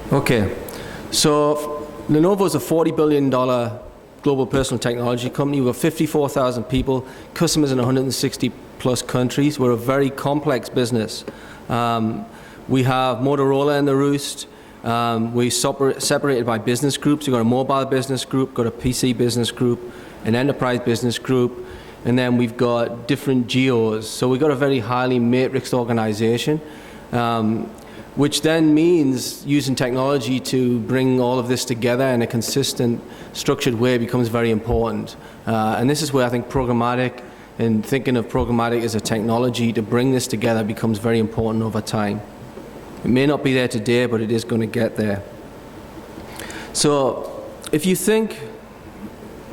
Okay, so Lenovo is a $40 billion global personal technology company. We've got 54,000 people, customers in 160 plus countries. We're a very complex business. We have Motorola in the roost. We separated by business groups. We've got a mobile business group, got a PC business group, an enterprise business group, and then we've got different geos. So we've got a very highly matrixed organization, which then means using technology to bring all of this together in a consistent, structured way becomes very important. And this is where I think programmatic and thinking of programmatic as a technology to bring this together becomes very important over time. It may not be there today, but it is going to get there. So if you think,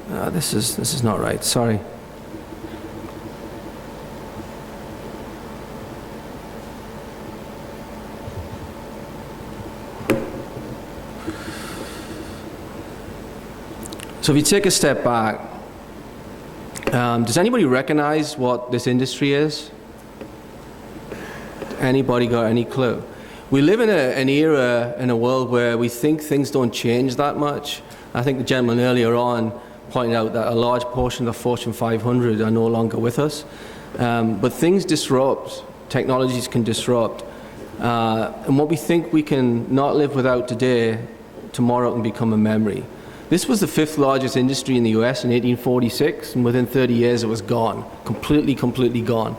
this is not right, sorry. So if you take a step back, does anybody recognize what this industry is? Anybody got any clue? We live in an era, in a world where we think things don't change that much. I think the gentleman earlier on pointed out that a large portion of the Fortune 500 are no longer with us. But things disrupt, technologies can disrupt. And what we think we can not live without today, tomorrow can become a memory. This was the 5th largest industry in the US in 1846, and within 30 years it was gone, completely gone.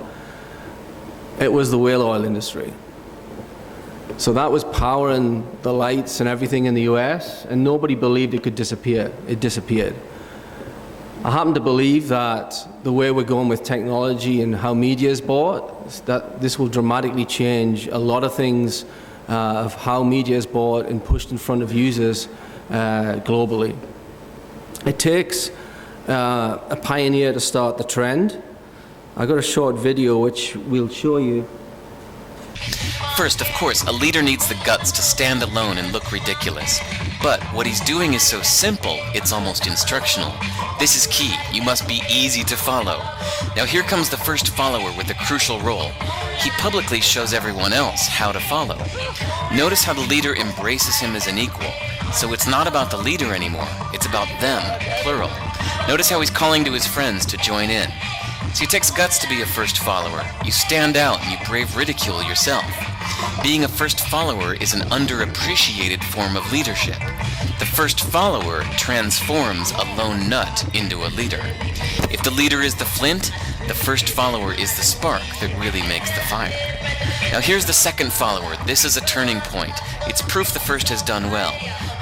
It was the whale oil industry. So that was powering the lights and everything in the US, and nobody believed it could disappear. It disappeared. I happen to believe that the way we're going with technology and how media is bought, that this will dramatically change a lot of things of how media is bought and pushed in front of users globally. It takes a pioneer to start the trend. I got a short video which we'll show you. First, of course, a leader needs the guts to stand alone and look ridiculous. But what he's doing is so simple, it's almost instructional. This is key. You must be easy to follow. Now here comes the first follower with a crucial role. He publicly shows everyone else how to follow. Notice how the leader embraces him as an equal. So it's not about the leader anymore, it's about them, plural. Notice how he's calling to his friends to join in. So it takes guts to be a first follower. You stand out and you brave ridicule yourself. Being a first follower is an underappreciated form of leadership. The first follower transforms a lone nut into a leader. If the leader is the flint, the first follower is the spark that really makes the fire. Now here's the second follower. This is a turning point. It's proof the first has done well.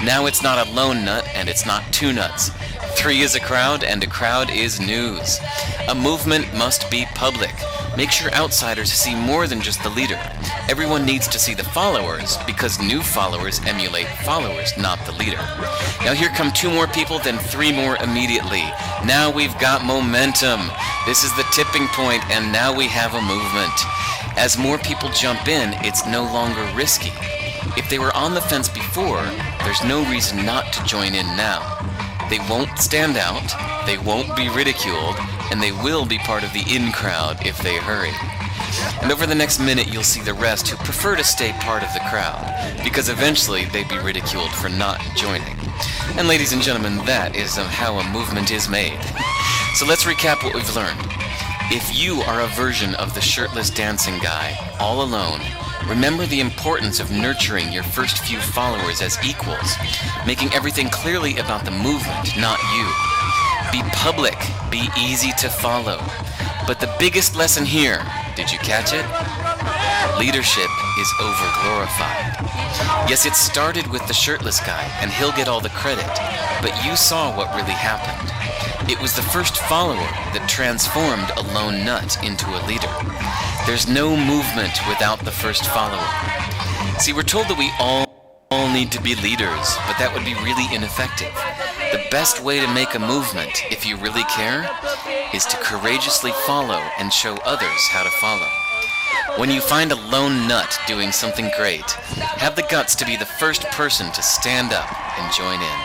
Now it's not a lone nut and it's not 2 nuts. 3 is a crowd and a crowd is news. A movement must be public. Make sure outsiders see more than just the leader. Everyone needs to see the followers because new followers emulate followers, not the leader. Now here come 2 more people, then 3 more immediately. Now we've got momentum. This is the tipping point and now we have a movement. As more people jump in, it's no longer risky. If they were on the fence before, there's no reason not to join in now. They won't stand out, they won't be ridiculed, and they will be part of the in crowd if they hurry. And over the next minute you'll see the rest who prefer to stay part of the crowd, because eventually they'd be ridiculed for not joining. And ladies and gentlemen, that is how a movement is made. So let's recap what we've learned. If you are a version of the shirtless dancing guy, all alone, remember the importance of nurturing your first few followers as equals, making everything clearly about the movement, not you. Be public, be easy to follow. But the biggest lesson here, did you catch it? Leadership is overglorified. Yes, it started with the shirtless guy, and he'll get all the credit, but you saw what really happened. It was the first follower that transformed a lone nut into a leader. There's no movement without the first follower. See, we're told that we all need to be leaders, but that would be really ineffective. The best way to make a movement, if you really care, is to courageously follow and show others how to follow. When you find a lone nut doing something great, have the guts to be the first person to stand up and join in.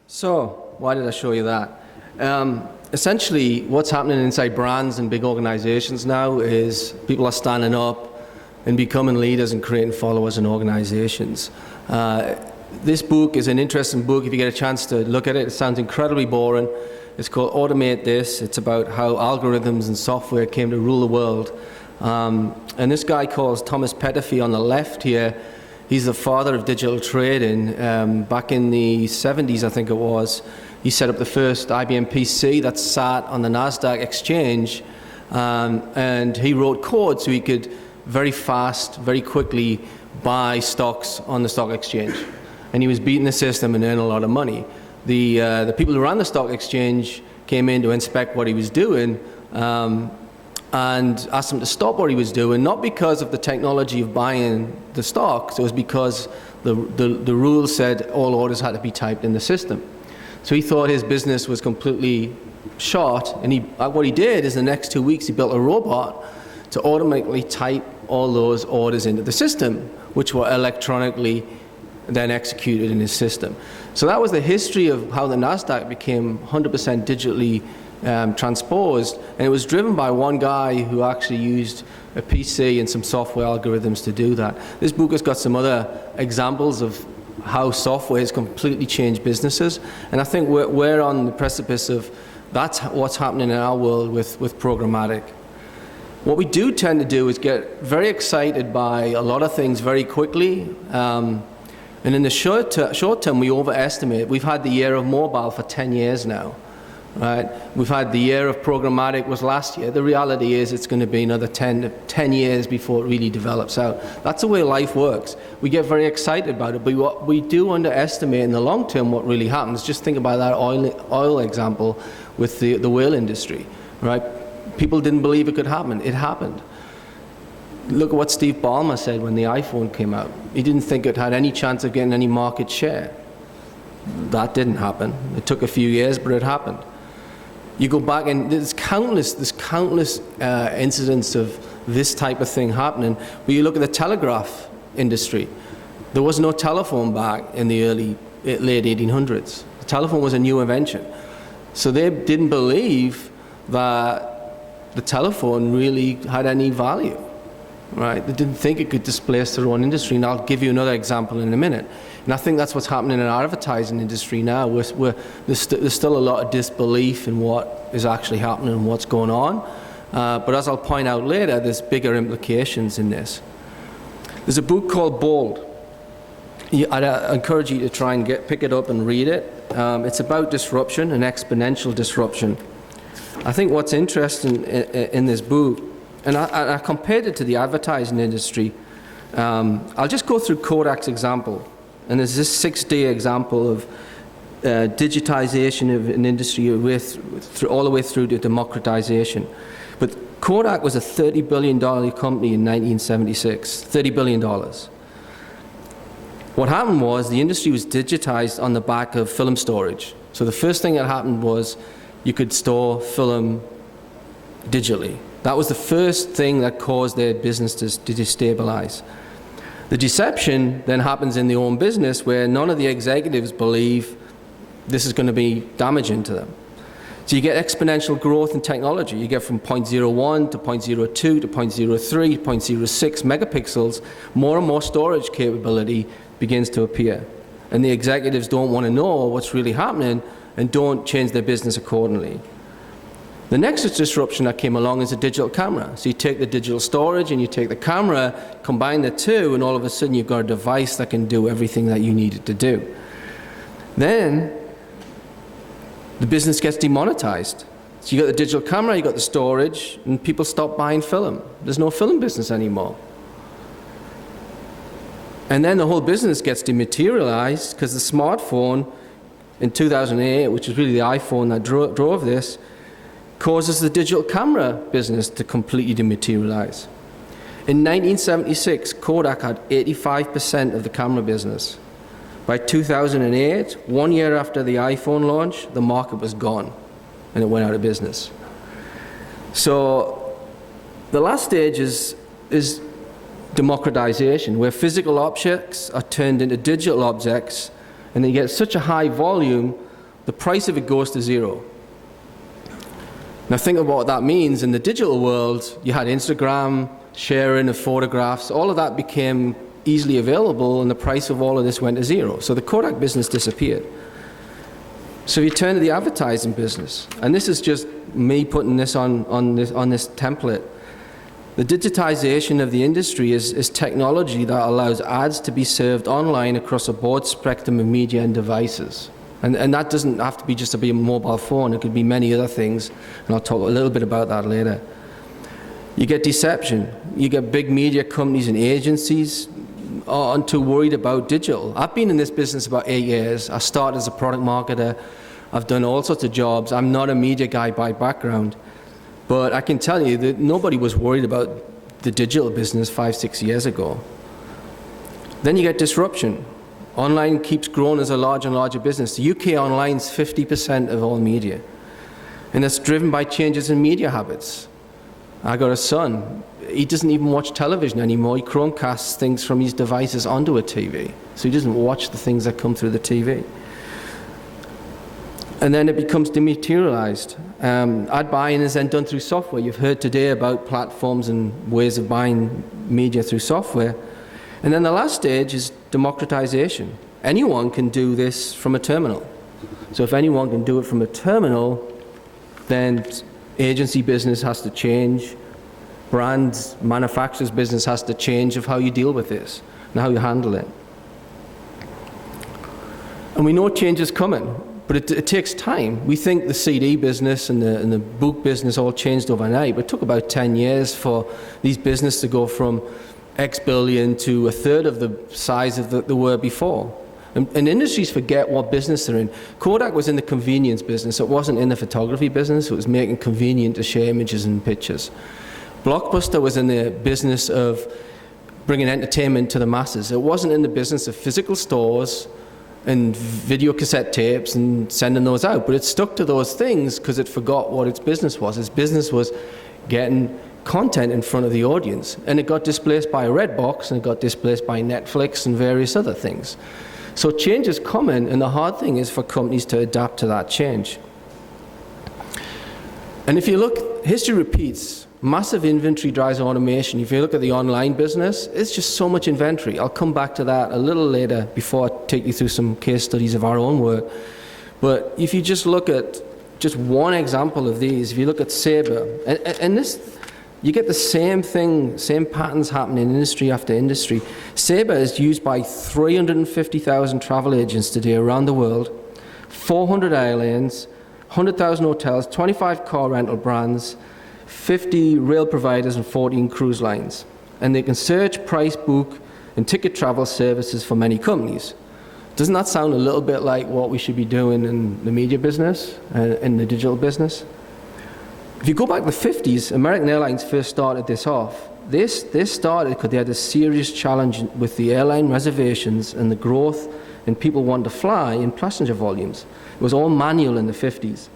So, why did I show you that? Essentially, what's happening inside brands and big organizations now is people are standing up, and becoming leaders and creating followers and organizations. This book is an interesting book if you get a chance to look at it. It sounds incredibly boring. It's called Automate This. It's about how algorithms and software came to rule the world. And this guy called Thomas Petterfee on the left here. He's the father of digital trading. Back in the 70s, I think it was, he set up the first IBM PC that sat on the NASDAQ exchange. And he wrote code so he could very fast, very quickly buy stocks on the stock exchange. And he was beating the system and earning a lot of money. The people who ran the stock exchange came in to inspect what he was doing and asked him to stop what he was doing, not because of the technology of buying the stocks, it was because the rules said all orders had to be typed in the system. So he thought his business was completely shot, and what he did is the next 2 weeks he built a robot to automatically type all those orders into the system, which were electronically then executed in his system. So that was the history of how the NASDAQ became 100% digitally transposed, and it was driven by one guy who actually used a PC and some software algorithms to do that. This book has got some other examples of how software has completely changed businesses, and I think we're on the precipice of that's what's happening in our world with programmatic. What we do tend to do is get very excited by a lot of things very quickly, and in the short term, we overestimate. We've had the year of mobile for 10 years now, right? We've had the year of programmatic was last year. The reality is it's going to be another 10 years before it really develops out. That's the way life works. We get very excited about it, but what we do underestimate in the long term what really happens. Just think about that oil example with the whale industry, right? People didn't believe it could happen. It happened. Look at what Steve Ballmer said when the iPhone came out. He didn't think it had any chance of getting any market share. That didn't happen. It took a few years, but it happened. You go back and there's countless incidents of this type of thing happening. But you look at the telegraph industry. There was no telephone back in the late 1800s. The telephone was a new invention. So they didn't believe that the telephone really had any value. Right? They didn't think it could displace their own industry, and I'll give you another example in a minute. And I think that's what's happening in our advertising industry now. There's still a lot of disbelief in what is actually happening and what's going on. But as I'll point out later, there's bigger implications in this. There's a book called Bold. I'd encourage you to try and pick it up and read it. It's about disruption and exponential disruption. I think what's interesting in this book, and I compared it to the advertising industry. I'll just go through Kodak's example. And there's this 6-day example of digitization of an industry all the way through to democratization. But Kodak was a $30 billion company in 1976, $30 billion. What happened was the industry was digitized on the back of film storage. So the first thing that happened was you could store film digitally. That was the first thing that caused their business to destabilize. The deception then happens in their own business where none of the executives believe this is going to be damaging to them. So you get exponential growth in technology. You get from 0.01 to 0.02 to 0.03 to 0.06 megapixels. More and more storage capability begins to appear. And the executives don't want to know what's really happening and don't change their business accordingly. The next disruption that came along is a digital camera. So you take the digital storage and you take the camera, combine the two, and all of a sudden you've got a device that can do everything that you need it to do. Then the business gets demonetized. So you got the digital camera, you got the storage, and people stop buying film. There's no film business anymore. And then the whole business gets dematerialized because the smartphone in 2008, which is really the iPhone that drove this, causes the digital camera business to completely dematerialize. In 1976, Kodak had 85% of the camera business. By 2008, 1 year after the iPhone launch, the market was gone and it went out of business. So the last stage is democratization, where physical objects are turned into digital objects, and then you get such a high volume, the price of it goes to zero. Now think about what that means. In the digital world, you had Instagram, sharing of photographs, all of that became easily available, and the price of all of this went to zero. So the Kodak business disappeared. So if you turn to the advertising business, and this is just me putting this on this template, the digitization of the industry is technology that allows ads to be served online across a broad spectrum of media and devices. And that doesn't have to be just a mobile phone, it could be many other things, and I'll talk a little bit about that later. You get deception. You get big media companies and agencies aren't too worried about digital. I've been in this business about 8 years. I started as a product marketer. I've done all sorts of jobs. I'm not a media guy by background. But I can tell you that nobody was worried about the digital business 5-6 years ago. Then you get disruption. Online keeps growing as a larger and larger business. The UK online is 50% of all media. And it's driven by changes in media habits. I got a son. He doesn't even watch television anymore. He Chromecasts things from his devices onto a TV. So he doesn't watch the things that come through the TV. And then it becomes dematerialized. Ad buying is then done through software. You've heard today about platforms and ways of buying media through software. And then the last stage is democratization. Anyone can do this from a terminal. So if anyone can do it from a terminal, then agency business has to change. Brands, manufacturers business has to change of how you deal with this and how you handle it. And we know change is coming. But it takes time. We think the CD business and the book business all changed overnight, but it took about 10 years for these businesses to go from X billion to a third of the size of they were before. And industries forget what business they're in. Kodak was in the convenience business. It wasn't in the photography business. It was making convenient to share images and pictures. Blockbuster was in the business of bringing entertainment to the masses. It wasn't in the business of physical stores and video cassette tapes and sending those out. But it stuck to those things because it forgot what its business was. Its business was getting content in front of the audience. And it got displaced by a red box, and it got displaced by Netflix and various other things. So change is coming, and the hard thing is for companies to adapt to that change. And if you look, history repeats. Massive inventory drives automation. If you look at the online business, it's just so much inventory. I'll come back to that a little later before I take you through some case studies of our own work. But if you just look at just one example of these, if you look at Sabre, and this, you get the same thing, same patterns happening in industry after industry. Sabre is used by 350,000 travel agents today around the world, 400 airlines, 100,000 hotels, 25 car rental brands, 50 rail providers and 14 cruise lines. And they can search, price, book, and ticket travel services for many companies. Doesn't that sound a little bit like what we should be doing in the media business, in the digital business? If you go back to the 50s, American Airlines first started this off. They started because they had a serious challenge with the airline reservations and the growth and people wanting to fly in passenger volumes. It was all manual in the 50s.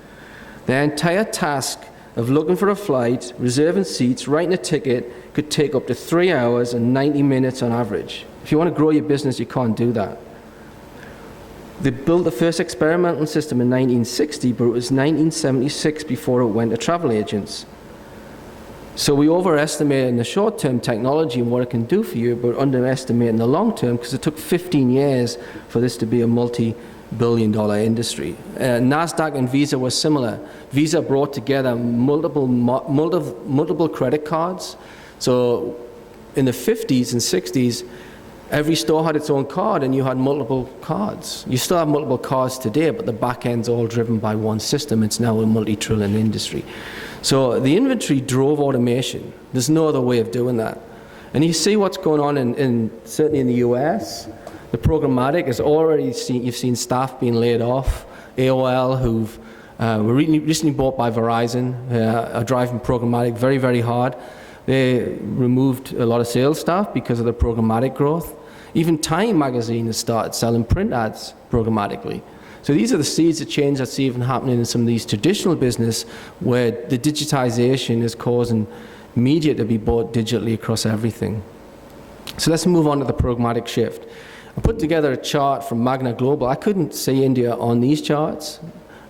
Their entire task of looking for a flight, reserving seats, writing a ticket could take up to 3 hours and 90 minutes on average. If you want to grow your business, you can't do that. They built the first experimental system in 1960, but it was 1976 before it went to travel agents. So we overestimate in the short term technology and what it can do for you, but underestimate in the long term because it took 15 years for this to be a multi-billion-dollar industry. NASDAQ and Visa were similar. Visa brought together multiple credit cards. So in the 50s and 60s, every store had its own card and you had multiple cards. You still have multiple cards today, but the back end's all driven by one system. It's now a multi-trillion industry. So the inventory drove automation. There's no other way of doing that. And you see what's going on certainly in the US. The Pragrammatic is already you've seen staff being laid off. AOL, who've were recently bought by Verizon, are driving Pragrammatic very, very hard. They removed a lot of sales staff because of the Pragrammatic growth. Even Time magazine has started selling print ads programmatically. So these are the seeds of change that's even happening in some of these traditional business where the digitization is causing media to be bought digitally across everything. So let's move on to the pragmatic shift. I put together a chart from Magna Global. I couldn't see India on these charts.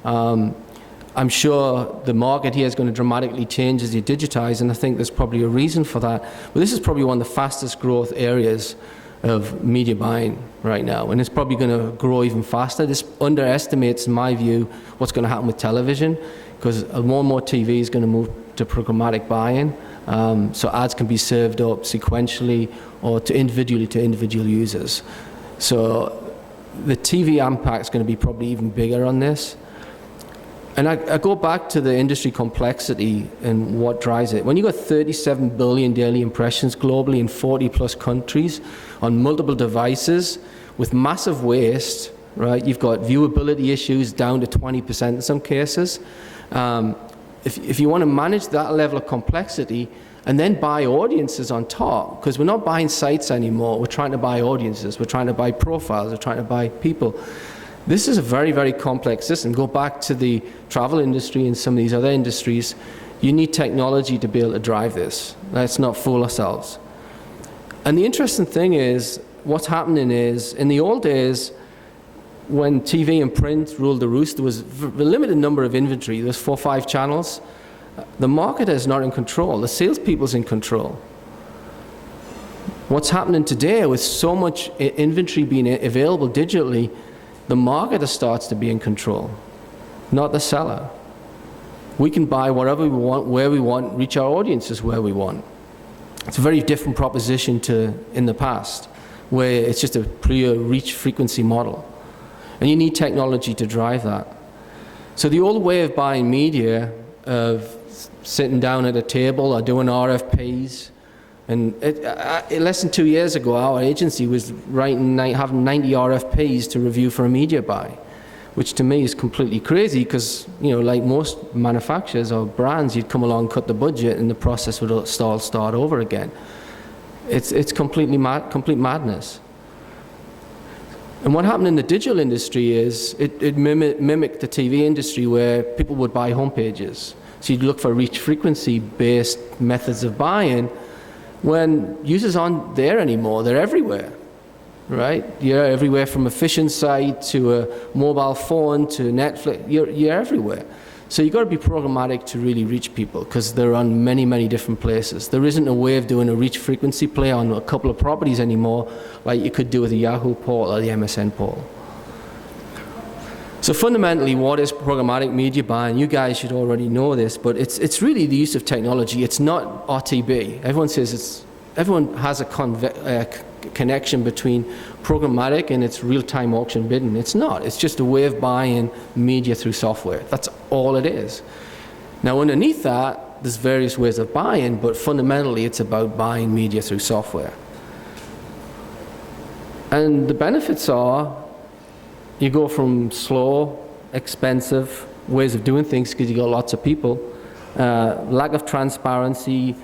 I I'm sure the market here is going to dramatically change as you digitize, and I think there's probably a reason for that. But this is probably one of the fastest growth areas of media buying right now, and it's probably going to grow even faster. This underestimates, in my view, what's going to happen with television, because more and more TV is going to move to programmatic buying, so ads can be served up sequentially or to individual users. So the TV impact is going to be probably even bigger on this. And I go back to the industry complexity and what drives it. When you've got 37 billion daily impressions globally in 40 plus countries on multiple devices with massive waste, right? You've got viewability issues down to 20% in some cases. If you want to manage that level of complexity and then buy audiences on top, because we're not buying sites anymore, we're trying to buy audiences, we're trying to buy profiles, we're trying to buy people. This is a very, very complex system. Go back to the travel industry and some of these other industries. You need technology to be able to drive this. Let's not fool ourselves. And the interesting thing is, what's happening is, in the old days, when TV and print ruled the roost, there was a limited number of inventory. There's 4 or 5 channels. The market is not in control. The salespeople's in control. What's happening today with so much inventory being available digitally, the marketer starts to be in control, not the seller. We can buy whatever we want, where we want, reach our audiences where we want. It's a very different proposition to in the past, where it's just a pure reach frequency model. And you need technology to drive that. So the old way of buying media, of sitting down at a table or doing RFPs, and less than 2 years ago, our agency was having 90 RFPs to review for a media buy, which to me is completely crazy because, you know, like most manufacturers or brands, you'd come along, cut the budget, and the process would start over again. It's complete madness. And what happened in the digital industry is it mimicked the TV industry where people would buy homepages. So you'd look for reach frequency-based methods of buying. When users aren't there anymore, they're everywhere, right? You're everywhere from a phishing site to a mobile phone to Netflix. You're everywhere. So you've got to be programmatic to really reach people because they're on many, many different places. There isn't a way of doing a reach frequency play on a couple of properties anymore like you could do with the Yahoo poll or the MSN poll. So fundamentally, what is programmatic media buying? You guys should already know this, but it's really the use of technology. It's not RTB. Everyone has a connection between programmatic and its real-time auction bidding. It's not. It's just a way of buying media through software. That's all it is. Now, underneath that, there's various ways of buying, but fundamentally, it's about buying media through software. And the benefits are, you go from slow, expensive ways of doing things because you got lots of people, lack of transparency,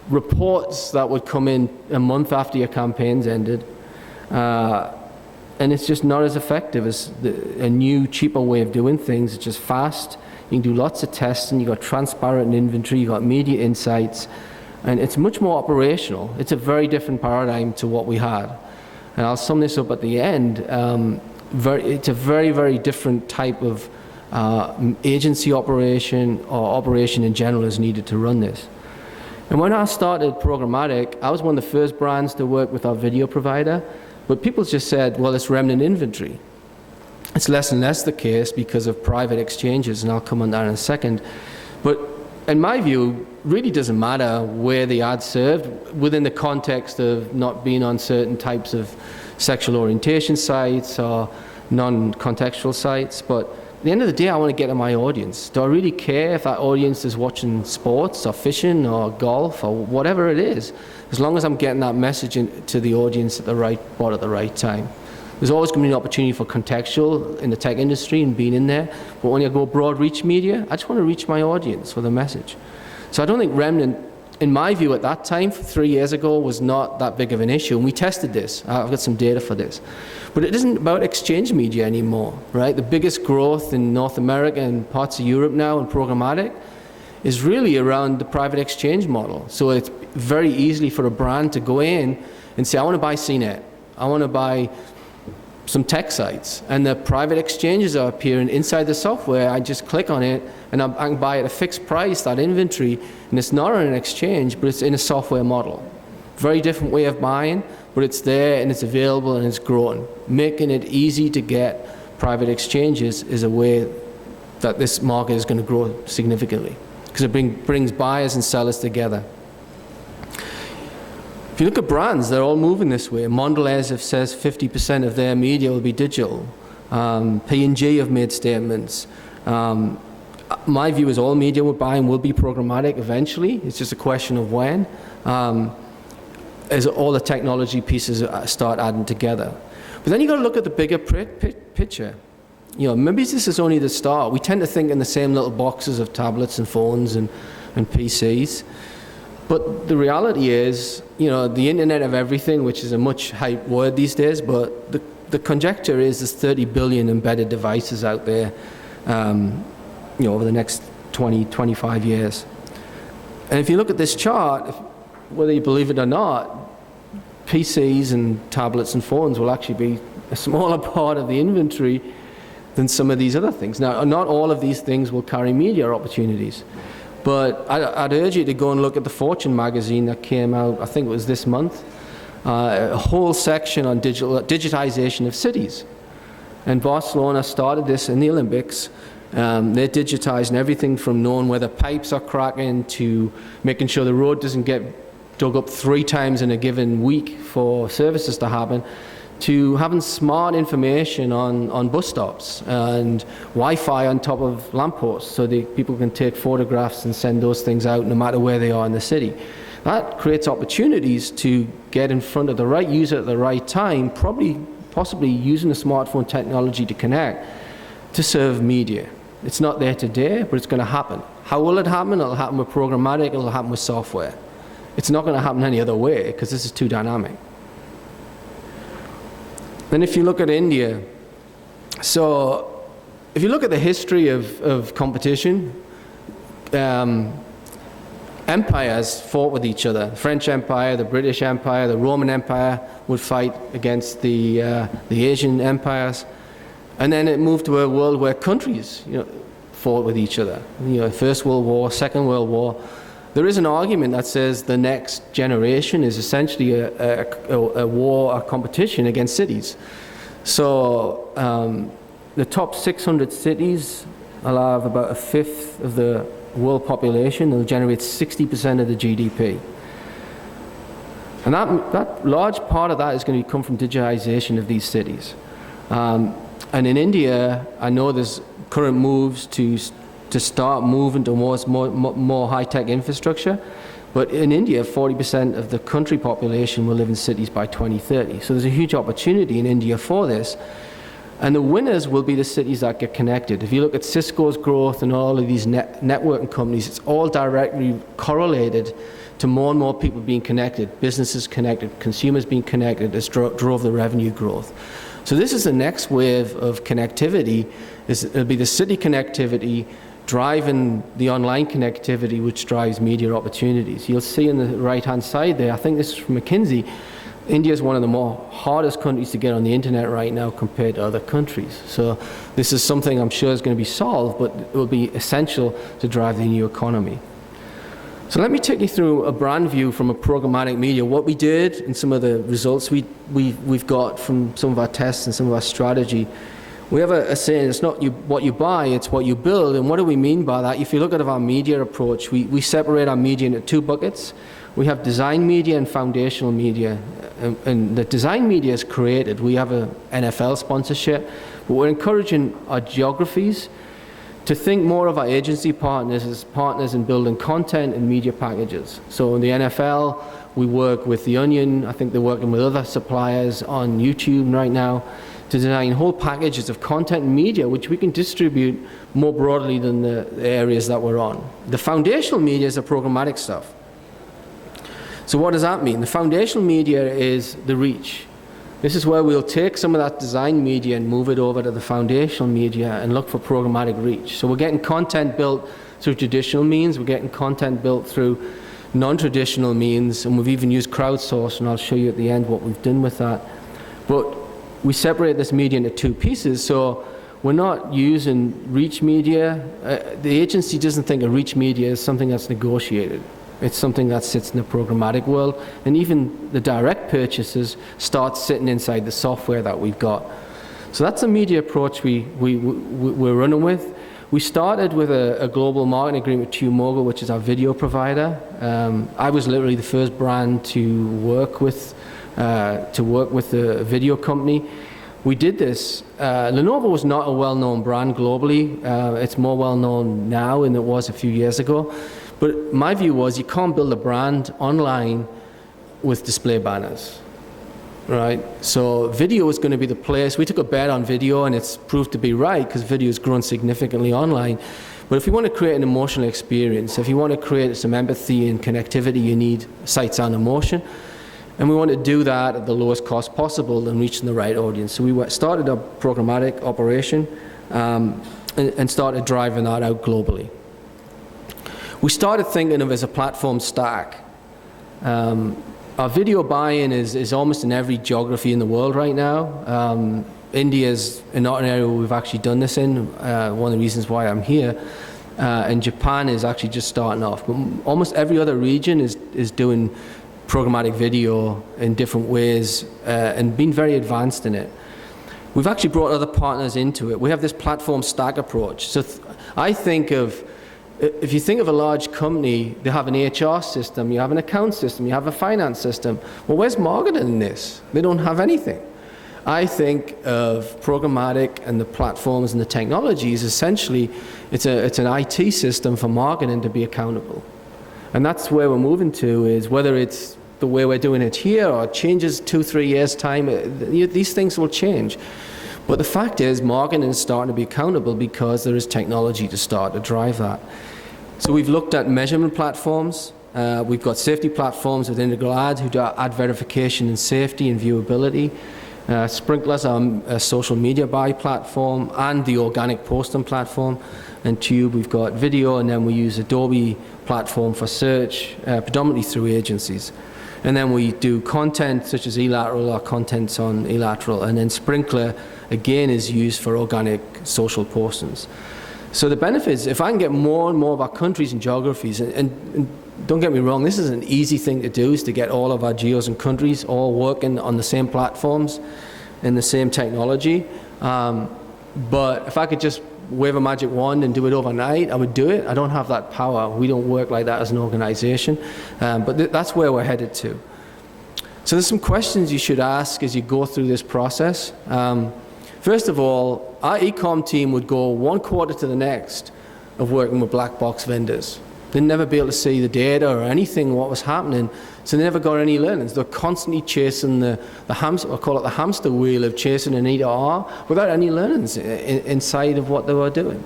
reports that would come in a month after your campaign's ended, and it's just not as effective as a new, cheaper way of doing things. It's just fast. You can do lots of testing. You've got transparent inventory. You've got media insights, and it's much more operational. It's a very different paradigm to what we had. And I'll sum this up at the end. It's a very, very different type of agency operation or operation in general is needed to run this. And when I started Programmatic, I was one of the first brands to work with our video provider, but people just said, well, it's remnant inventory. It's less and less the case because of private exchanges, and I'll come on that in a second. But in my view, really doesn't matter where the ad's served within the context of not being on certain types of sexual orientation sites or non-contextual sites, but at the end of the day, I want to get to my audience. Do I really care if that audience is watching sports or fishing or golf or whatever it is, as long as I'm getting that message to the audience at the right spot at the right time? There's always going to be an opportunity for contextual in the tech industry and being in there, but when you go broad reach media, I just want to reach my audience with a message. So I don't think remnant, in my view at that time, 3 years ago, was not that big of an issue, and we tested this. I've got some data for this. But it isn't about exchange media anymore, right? The biggest growth in North America and parts of Europe now in programmatic is really around the private exchange model. So it's very easily for a brand to go in and say, I want to buy CNET, I want to buy some tech sites, and the private exchanges are appearing inside the software. I just click on it and I can buy at a fixed price that inventory, and it's not on an exchange, but it's in a software model. Very different way of buying, but it's there and it's available and it's growing. Making it easy to get private exchanges is a way that this market is going to grow significantly, because it brings buyers and sellers together. If you look at brands, they're all moving this way. Mondelez have says 50% of their media will be digital. P&G have made statements. My view is all media we're buying will be programmatic eventually. It's just a question of when. As all the technology pieces start adding together. But then you've got to look at the bigger picture. Maybe this is only the start. We tend to think in the same little boxes of tablets and phones and PCs. But the reality is, the Internet of Everything, which is a much hyped word these days, but the conjecture is there's 30 billion embedded devices out there, over the next 20, 25 years. And if you look at this chart, whether you believe it or not, PCs and tablets and phones will actually be a smaller part of the inventory than some of these other things. Now, not all of these things will carry media opportunities, but I'd urge you to go and look at the Fortune magazine that came out, I think it was this month, a whole section on digitization of cities. And Barcelona started this in the Olympics. They're digitizing everything from knowing whether pipes are cracking to making sure the road doesn't get dug up 3 times in a given week for services to happen, to having smart information on bus stops and Wi-Fi on top of lampposts so that people can take photographs and send those things out no matter where they are in the city. That creates opportunities to get in front of the right user at the right time, possibly using the smartphone technology to connect, to serve media. It's not there today, but it's going to happen. How will it happen? It'll happen with programmatic, it'll happen with software. It's not going to happen any other way, because this is too dynamic. Then if you look at India, so if you look at the history of competition, empires fought with each other. The French Empire, the British Empire, the Roman Empire would fight against the Asian empires. And then it moved to a world where countries fought with each other. First World War, Second World War. There is an argument that says the next generation is essentially a war, a competition against cities. So the top 600 cities will have about 1/5 of the world population. They'll generate 60% of the GDP. And that large part of that is going to come from digitization of these cities. And in India, I know there's current moves to start moving towards more high-tech infrastructure. But in India, 40% of the country population will live in cities by 2030. So there's a huge opportunity in India for this. And the winners will be the cities that get connected. If you look at Cisco's growth and all of these networking companies, it's all directly correlated to more and more people being connected, businesses connected, consumers being connected, as drove the revenue growth. So this is the next wave of connectivity. It'll be the city connectivity driving the online connectivity, which drives media opportunities. You'll see on the right-hand side there, I think this is from McKinsey, India is one of the more hardest countries to get on the internet right now compared to other countries. So this is something I'm sure is going to be solved, but it will be essential to drive the new economy. So let me take you through a brand view from a programmatic media, what we did and some of the results we've got from some of our tests and some of our strategy. We have a saying, it's not what you buy, it's what you build. And what do we mean by that? If you look at our media approach, we separate our media into 2 buckets. We have design media and foundational media. And the design media is created. We have an NFL sponsorship, but we're encouraging our geographies to think more of our agency partners as partners in building content and media packages. So in the NFL, we work with The Onion. I think they're working with other suppliers on YouTube right now to design whole packages of content and media which we can distribute more broadly than the areas that we're on. The foundational media is the programmatic stuff. So what does that mean? The foundational media is the reach. This is where we'll take some of that design media and move it over to the foundational media and look for programmatic reach. So we're getting content built through traditional means, we're getting content built through non-traditional means, and we've even used crowdsourcing, and I'll show you at the end what we've done with that. But we separate this media into 2 pieces. So we're not using reach media. The agency doesn't think of reach media as something that's negotiated. It's something that sits in the programmatic world, and even the direct purchases start sitting inside the software that we've got. So that's a media approach we're running with. We started with a global marketing agreement with T-Mobile, which is our video provider. I was literally the first brand to work with the video company. We did this. Lenovo was not a well-known brand globally. It's more well-known now than it was a few years ago. But my view was you can't build a brand online with display banners, right? So video is going to be the place. We took a bet on video, and it's proved to be right because video has grown significantly online. But if you want to create an emotional experience, if you want to create some empathy and connectivity, you need sight, sound, and motion. And we want to do that at the lowest cost possible and reaching the right audience. So we started a programmatic operation and started driving that out globally. We started thinking of it as a platform stack. Our video buy-in is almost in every geography in the world right now. India is not an area we've actually done this in, one of the reasons why I'm here. And Japan is actually just starting off. But almost every other region is doing programmatic video in different ways and being very advanced in it. We've actually brought other partners into it. We have this platform stack approach. So I think of, if you think of a large company, they have an HR system, you have an account system, you have a finance system. Well, where's marketing in this? They don't have anything. I think of programmatic and the platforms and the technologies, essentially, it's an IT system for marketing to be accountable. And that's where we're moving to, is whether it's the way we're doing it here or changes 2-3 years' time, these things will change. But the fact is, marketing is starting to be accountable because there is technology to start to drive that. So we've looked at measurement platforms. We've got safety platforms with Integral Ads who do ad verification and safety and viewability. Sprinklr's a social media buy platform and the organic posting platform. And Tube, we've got video, and then we use Adobe platform for search, predominantly through agencies. And then we do content such as eLateral, our content's on eLateral, and then Sprinklr, again, is used for organic social postings. So the benefits, if I can get more and more of our countries and geographies, and don't get me wrong, this is an easy thing to do, is to get all of our geos and countries all working on the same platforms and the same technology. But if I could just wave a magic wand and do it overnight, I would do it. I don't have that power. We don't work like that as an organization. But that's where we're headed to. So there's some questions you should ask as you go through this process. First of all, our e-com team would go one quarter to the next of working with black box vendors. They'd never be able to see the data or anything, what was happening, so they never got any learnings. They're constantly chasing the hamster, I call it the hamster wheel of chasing an E/R without any learnings inside of what they were doing.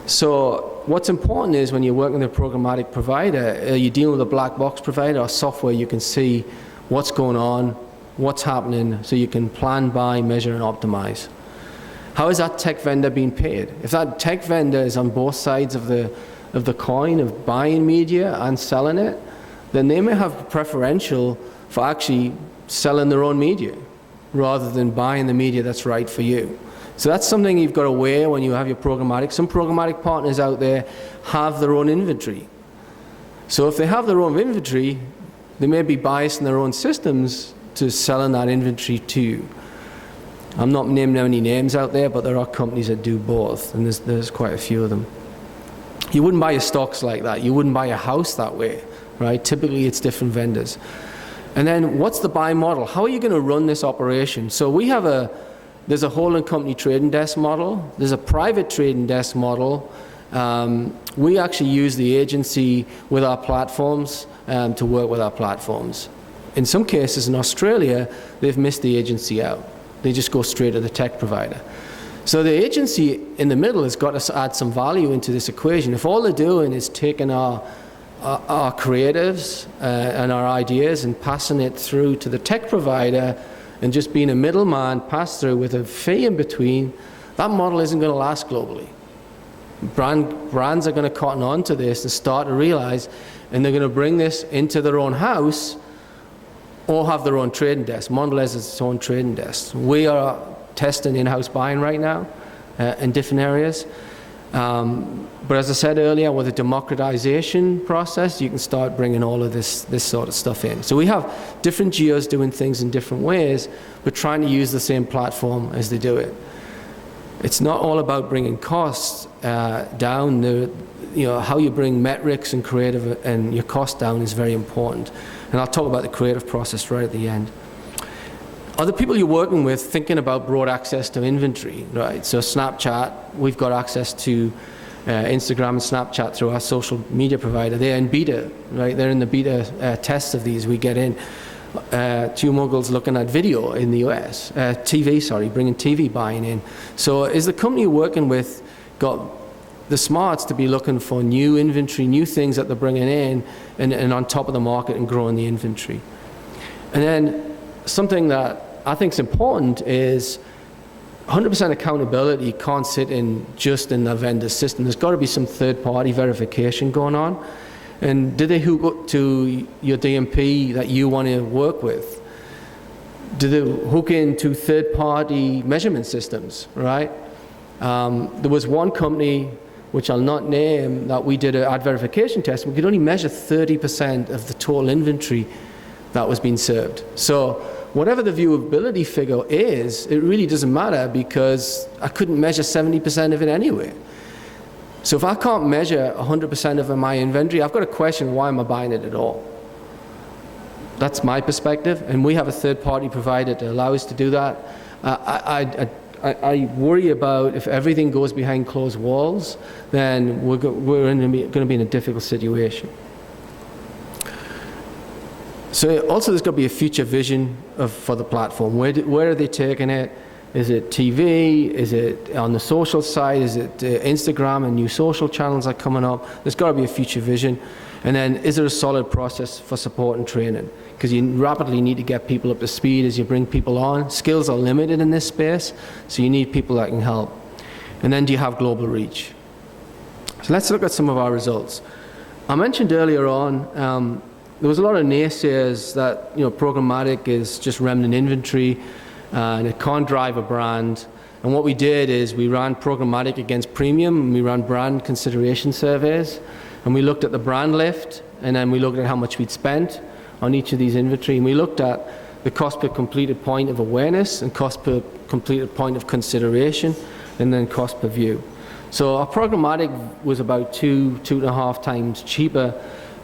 So what's important is when you're working with a programmatic provider, you're dealing with a black box provider or software, you can see what's going on, what's happening, so you can plan, buy, measure, and optimize. How is that tech vendor being paid? If that tech vendor is on both sides of the coin of buying media and selling it, then they may have preferential for actually selling their own media rather than buying the media that's right for you. So that's something you've got to weigh when you have your programmatic. Some programmatic partners out there have their own inventory. So if they have their own inventory, they may be biasing their own systems to selling that inventory to you. I'm not naming any names out there, but there are companies that do both, and there's quite a few of them. You wouldn't buy your stocks like that. You wouldn't buy a house that way, right? Typically, it's different vendors. And then what's the buy model? How are you going to run this operation? So we have there's a holding company trading desk model. There's a private trading desk model. We actually use the agency with our platforms to work with our platforms. In some cases in Australia, they've missed the agency out. They just go straight to the tech provider. So the agency in the middle has got to add some value into this equation. If all they're doing is taking our creatives and our ideas and passing it through to the tech provider and just being a middleman pass through with a fee in between, that model isn't going to last globally. Brands are going to cotton on to this and start to realize, and they're going to bring this into their own house or have their own trading desk. Mondelez has its own trading desk. We are testing in-house buying right now. in different areas. But as I said earlier, with the democratization process, you can start bringing all of this sort of stuff in. So we have different geos doing things in different ways, but trying to use the same platform as they do it. It's not all about bringing costs down. How you bring metrics and creative and your cost down is very important. And I'll talk about the creative process right at the end. Other people you're working with thinking about broad access to inventory, right? So Snapchat, we've got access to Instagram and Snapchat through our social media provider. They're in beta, right? They're in the beta tests of these. We get in. TwoMogul's looking at video in the US, bringing TV buying in. So is the company you're working with got the smarts to be looking for new inventory, new things that they're bringing in and on top of the market and growing the inventory? And then something that I think is important is 100% accountability can't sit just in the vendor system. There's got to be some third-party verification going on. And do they hook up to your DMP that you want to work with? Do they hook into third-party measurement systems, right? There was one company, which I'll not name, that we did an ad verification test. We could only measure 30% of the total inventory that was being served. So whatever the viewability figure is, it really doesn't matter because I couldn't measure 70% of it anyway. So if I can't measure 100% of my inventory, I've got to question why am I buying it at all. That's my perspective, and we have a third-party provider to allow us to do that. I worry about if everything goes behind closed walls, then we're going to be in a difficult situation. So also there's got to be a future vision for the platform. Where are they taking it? Is it TV? Is it on the social side? Is it Instagram and new social channels are coming up? There's got to be a future vision. And then is there a solid process for support and training? Because you rapidly need to get people up to speed as you bring people on. Skills are limited in this space, so you need people that can help. And then do you have global reach? So let's look at some of our results. I mentioned earlier on, there was a lot of naysayers that programmatic is just remnant inventory and it can't drive a brand. And what we did is we ran programmatic against premium, and we ran brand consideration surveys, and we looked at the brand lift, and then we looked at how much we'd spent on each of these inventory, and we looked at the cost per completed point of awareness and cost per completed point of consideration, and then cost per view. So our programmatic was about 2.5 times cheaper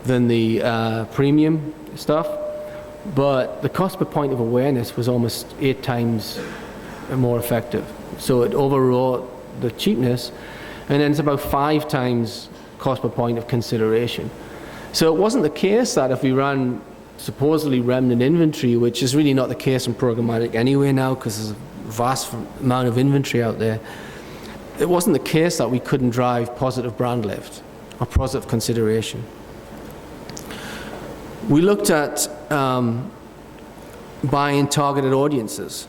than the premium stuff, but the cost per point of awareness was almost 8 times more effective. So it overwrought the cheapness, and then it's about 5 times cost per point of consideration. So it wasn't the case that if we ran supposedly remnant inventory, which is really not the case in programmatic anyway now because there's a vast amount of inventory out there, it wasn't the case that we couldn't drive positive brand lift or positive consideration. We looked at buying targeted audiences.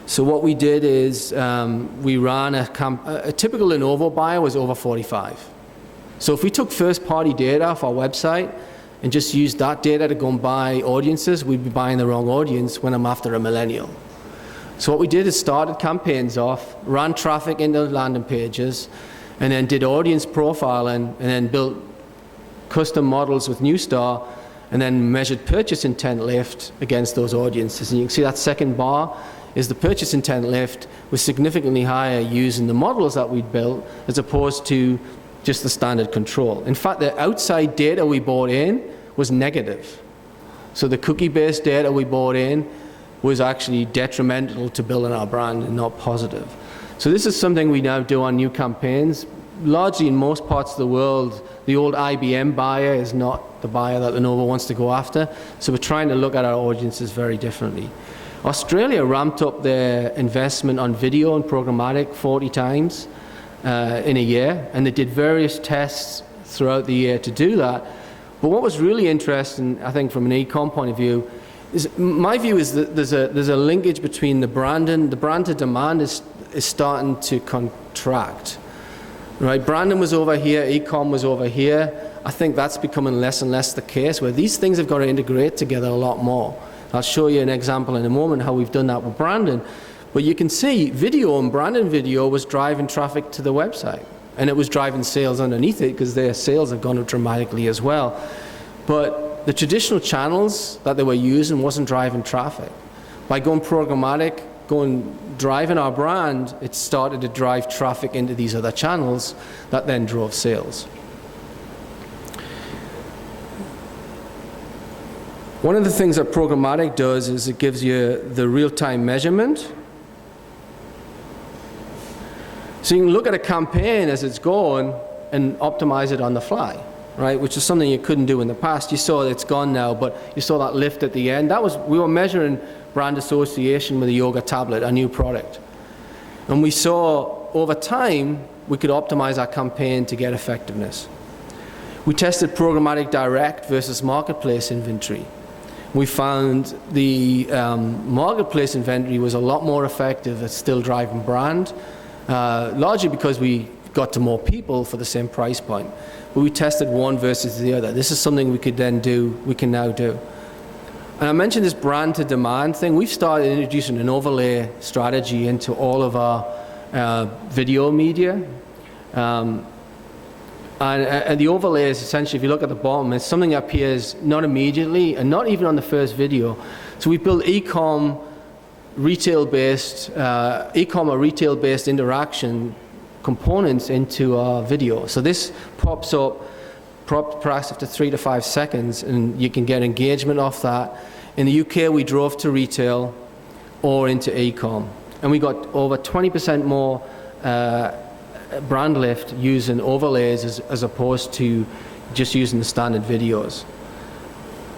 So what we did is we ran a typical Lenovo buyer was over 45. So if we took first-party data off our website and just used that data to go and buy audiences, we'd be buying the wrong audience when I'm after a millennial. So what we did is started campaigns off, ran traffic into landing pages, and then did audience profiling, and then built custom models with Newstar, and then measured purchase intent lift against those audiences. And you can see that second bar is the purchase intent lift was significantly higher using the models that we'd built as opposed to just the standard control. In fact, the outside data we bought in was negative. So the cookie-based data we bought in was actually detrimental to building our brand and not positive. So this is something we now do on new campaigns. Largely in most parts of the world, the old IBM buyer is not the buyer that Lenovo wants to go after. So we're trying to look at our audiences very differently. Australia ramped up their investment on video and programmatic 40 times in a year, and they did various tests throughout the year to do that. But what was really interesting, I think, from an e-com point of view, is my view is that there's a linkage between the branding. The brand to demand is starting to contract. Right, branding was over here, e-com was over here. I think that's becoming less and less the case, where these things have got to integrate together a lot more. I'll show you an example in a moment how we've done that with branding. But you can see video and branded video was driving traffic to the website. And it was driving sales underneath it because their sales have gone up dramatically as well. But the traditional channels that they were using wasn't driving traffic. By going programmatic, driving our brand, it started to drive traffic into these other channels that then drove sales. One of the things that programmatic does is it gives you the real-time measurement. So you can look at a campaign as it's going and optimize it on the fly, right? Which is something you couldn't do in the past. You saw it's gone now, but you saw that lift at the end. We were measuring brand association with the yoga tablet, a new product. And we saw over time, we could optimize our campaign to get effectiveness. We tested programmatic direct versus marketplace inventory. We found the marketplace inventory was a lot more effective at still driving brand, largely because we got to more people for the same price point. But we tested one versus the other. This is something we can now do. And I mentioned this brand to demand thing. We've started introducing an overlay strategy into all of our video media. And the overlay is essentially, if you look at the bottom, it's something that appears not immediately and not even on the first video. So we built e-com or retail-based interaction components into our video. So this pops up perhaps after 3 to 5 seconds, and you can get engagement off that. In the UK, we drove to retail or into e-com, and we got over 20% more brand lift using overlays as opposed to just using the standard videos.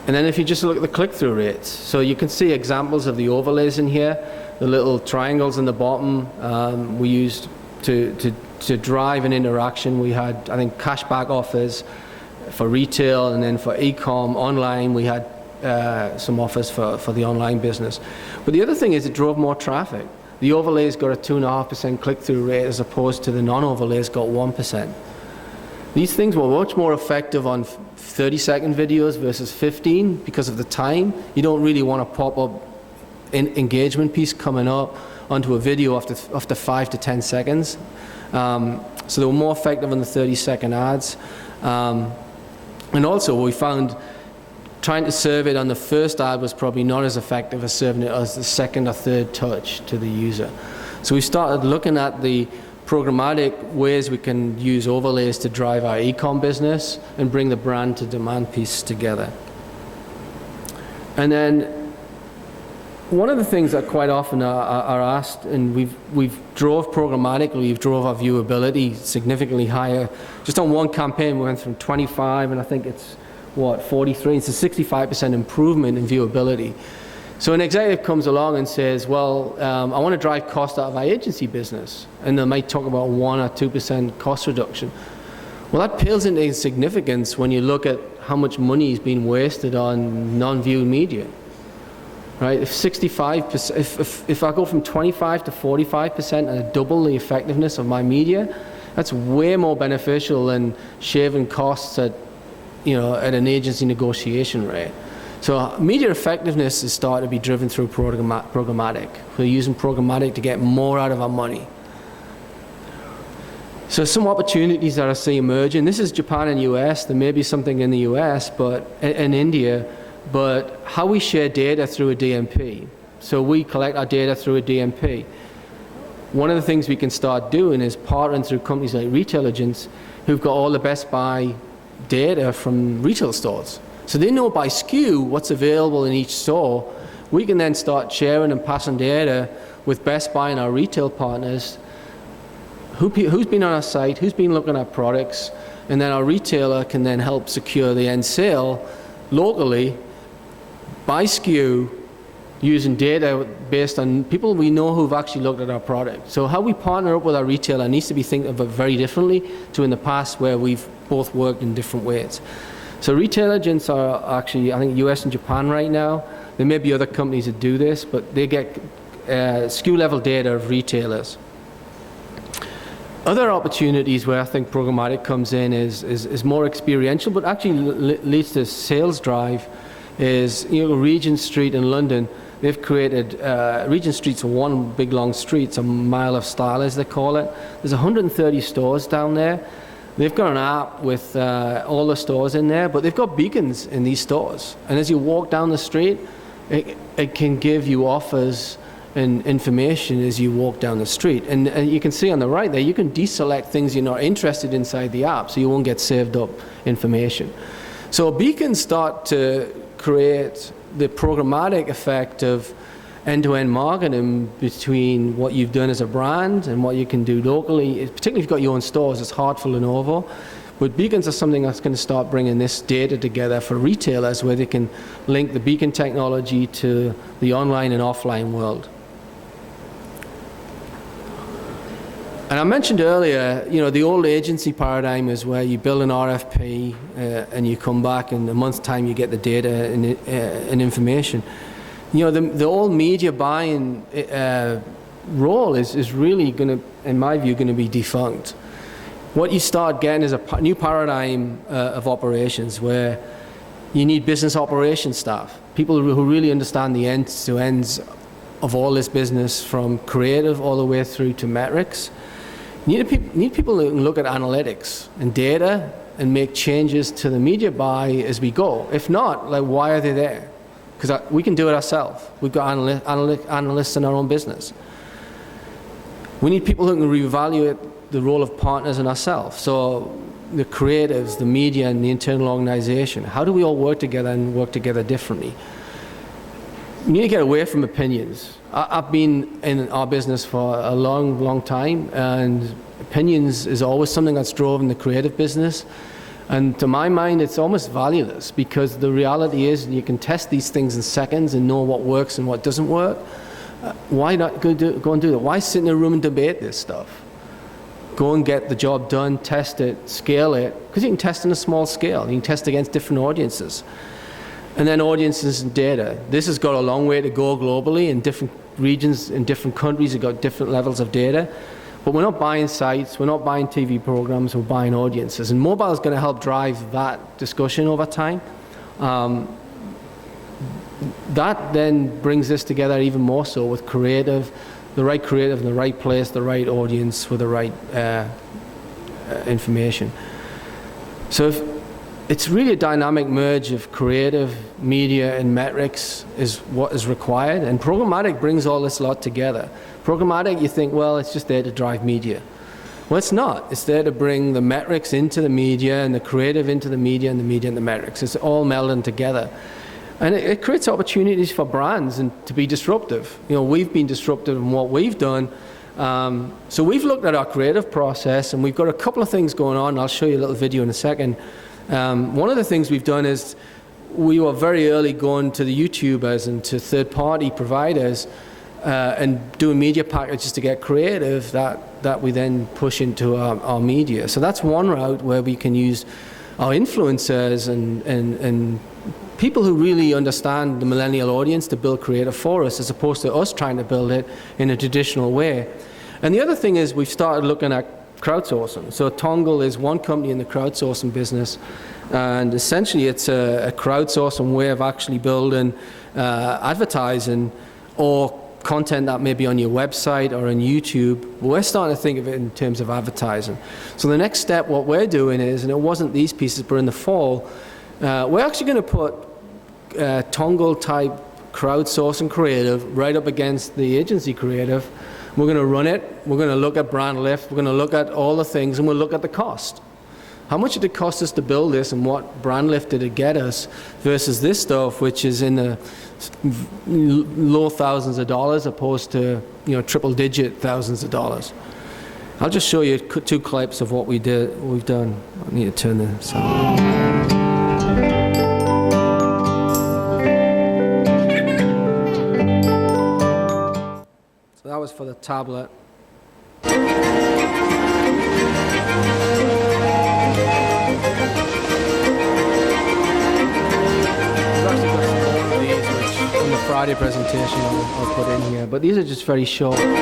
And then if you just look at the click-through rates, so you can see examples of the overlays in here. The little triangles in the bottom we used to drive an interaction. We had, I think, cashback offers for retail, and then for e-com online we had some offers for the online business. But the other thing is it drove more traffic. The overlays got a 2.5% click-through rate as opposed to the non-overlays got 1%. These things were much more effective on 30-second videos versus 15 because of the time. You don't really want to pop up an engagement piece coming up onto a video after 5 to 10 seconds. So they were more effective on the 30-second ads. And also we found trying to serve it on the first ad was probably not as effective as serving it as the second or third touch to the user. So we started looking at the programmatic ways we can use overlays to drive our e-com business and bring the brand to demand piece together. And then one of the things that quite often are asked, and we've drove programmatically, we've drove our viewability significantly higher. Just on one campaign we went from 25 and I think it's 43, it's a 65% improvement in viewability. So an executive comes along and says, well, I want to drive cost out of my agency business, and they might talk about 1 or 2% cost reduction. Well, that pales into insignificance when you look at how much money is being wasted on non-viewed media. Right? If 65%, if I go from 25 to 45% and I double the effectiveness of my media, that's way more beneficial than shaving costs at an agency negotiation rate. So media effectiveness is starting to be driven through programmatic. We're using programmatic to get more out of our money. So some opportunities that I see emerging. This is Japan and US. There may be something in the US, but in India. But how we share data through a DMP. So we collect our data through a DMP. One of the things we can start doing is partnering through companies like Retailigence who've got all the Best Buy data from retail stores. So they know by SKU what's available in each store. We can then start sharing and passing data with Best Buy and our retail partners. Who's been on our site, who's been looking at products, and then our retailer can then help secure the end sale locally by SKU using data based on people we know who've actually looked at our product. So how we partner up with our retailer needs to be think of it very differently to in the past where we've both worked in different ways. So Retailigence are actually, I think, US and Japan right now. There may be other companies that do this, but they get SKU level data of retailers. Other opportunities where I think programmatic comes in is more experiential, but actually leads to sales drive is, Regent Street in London. They've created Regent Street's one big long street. It's a mile of style, as they call it. There's 130 stores down there. They've got an app with all the stores in there, but they've got beacons in these stores. And as you walk down the street, it can give you offers and information as you walk down the street. And you can see on the right there, you can deselect things you're not interested in inside the app, so you won't get saved up information. So beacons start to create the programmatic effect of end-to-end marketing between what you've done as a brand and what you can do locally. Particularly if you've got your own stores, it's hard for Lenovo. But beacons are something that's going to start bringing this data together for retailers, where they can link the beacon technology to the online and offline world. And I mentioned earlier, the old agency paradigm is where you build an RFP and you come back in a month's time you get the data and information. The old media buying role is really going to, in my view, going to be defunct. What you start getting is a new paradigm of operations, where you need business operations staff, people who really understand the ends to ends of all this business, from creative all the way through to metrics. You need people who can look at analytics and data and make changes to the media buy as we go. If not, why are they there? Because we can do it ourselves. We've got analysts in our own business. We need people who can reevaluate the role of partners in ourselves. So the creatives, the media, and the internal organization. How do we all work together and work together differently? You need to get away from opinions. I've been in our business for a long, long time, and opinions is always something that's driven the creative business. And to my mind, it's almost valueless, because the reality is you can test these things in seconds and know what works and what doesn't work. Why not go and do that? Why sit in a room and debate this stuff? Go and get the job done, test it, scale it, because you can test on a small scale. You can test against different audiences. And then audiences and data. This has got a long way to go globally. In different regions, in different countries, you've got different levels of data. But we're not buying sites, we're not buying TV programs, we're buying audiences. And mobile is going to help drive that discussion over time. That then brings this together even more so with creative, the right creative in the right place, the right audience with the right information. So it's really a dynamic merge of creative, media, and metrics is what is required. And programmatic brings all this lot together. Programmatic, you think, well, it's just there to drive media. Well, it's not. It's there to bring the metrics into the media and the creative into the media and the media and the metrics. It's all melding together. And it creates opportunities for brands and to be disruptive. We've been disruptive in what we've done. So we've looked at our creative process, and we've got a couple of things going on. I'll show you a little video in a second. One of the things we've done is we were very early going to the YouTubers and to third-party providers and doing media packages to get creative that we then push into our media. So that's one route where we can use our influencers and people who really understand the millennial audience to build creative for us, as opposed to us trying to build it in a traditional way. And the other thing is we've started looking at crowdsourcing. So Tongle is one company in the crowdsourcing business, and essentially it's a crowdsourcing way of actually building advertising or content that may be on your website or on YouTube. We're starting to think of it in terms of advertising. So the next step, what we're doing is, and it wasn't these pieces, but in the fall, we're actually going to put Tongle type crowdsourcing creative right up against the agency creative. We're going to run it, we're going to look at brand lift, we're going to look at all the things, and we'll look at the cost. How much did it cost us to build this, and what brand lift did it get us, versus this stuff, which is in the low thousands of dollars, opposed to triple-digit thousands of dollars. I'll just show you two clips of what we've done. I need to turn this on. So that was for the tablet. Friday presentation I'll put in here, but these are just very short pieces.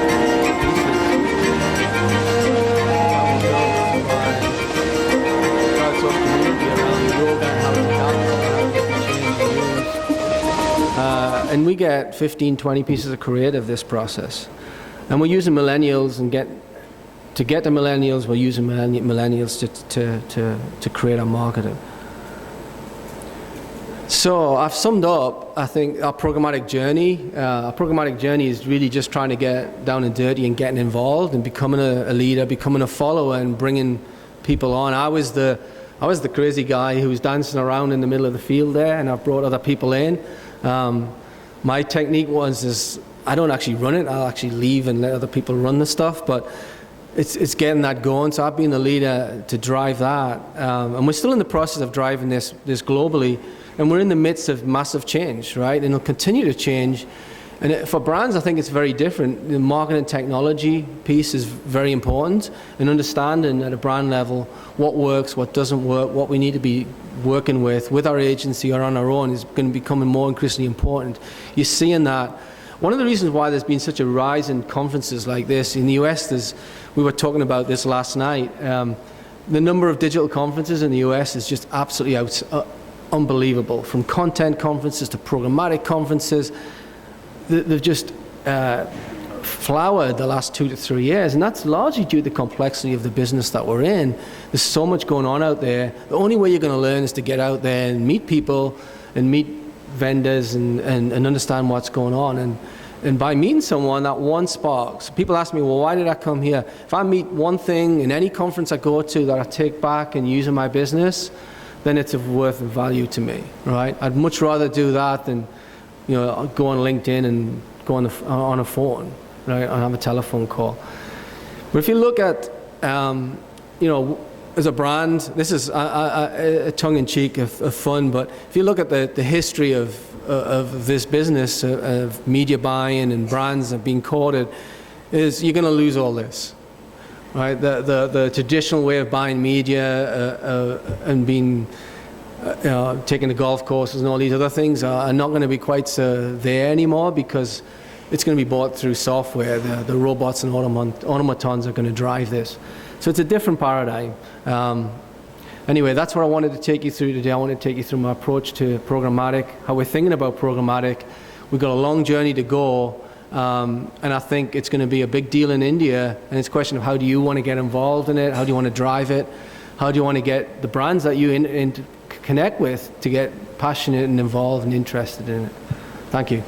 and we get 15, 20 pieces of creative this process. And we're using millennials to get the millennials, we're using millennials to create our marketing. So I've summed up, I think, our programmatic journey. Our programmatic journey is really just trying to get down and dirty and getting involved and becoming a leader, becoming a follower and bringing people on. I was the crazy guy who was dancing around in the middle of the field there, and I've brought other people in. My technique is I don't actually run it. I'll actually leave and let other people run the stuff, but it's getting that going. So I've been the leader to drive that. And we're still in the process of driving this globally. And we're in the midst of massive change, right? And it'll continue to change. And for brands, I think it's very different. The marketing technology piece is very important, and understanding at a brand level what works, what doesn't work, what we need to be working with our agency or on our own is going to be becoming more increasingly important. You're seeing that. One of the reasons why there's been such a rise in conferences like this, in the US, we were talking about this last night, the number of digital conferences in the US is just absolutely unbelievable. From content conferences to programmatic conferences, they've just flowered the last 2 to 3 years, and that's largely due to the complexity of the business that we're in. There's so much going on out there. The only way you're going to learn is to get out there and meet people and meet vendors and understand what's going on. And by meeting someone, that one sparks. People ask me, well, why did I come here? If I meet one thing in any conference I go to that I take back and use in my business, then it's of worth and value to me, right? I'd much rather do that than, go on LinkedIn and go on a phone, right? And have a telephone call. But if you look at, as a brand, this is a tongue-in-cheek of fun, but if you look at the history of this business, of media buying and brands and being courted, is you're going to lose all this. Right, the traditional way of buying media and being, taking the golf courses and all these other things are not going to be quite there anymore, because it's going to be bought through software. The robots and automatons are going to drive this. So it's a different paradigm. Anyway, that's what I wanted to take you through today. I wanted to take you through my approach to programmatic, how we're thinking about programmatic. We've got a long journey to go. And I think it's going to be a big deal in India, and it's a question of how do you want to get involved in it, how do you want to drive it, how do you want to get the brands that you connect with to get passionate and involved and interested in it. Thank you.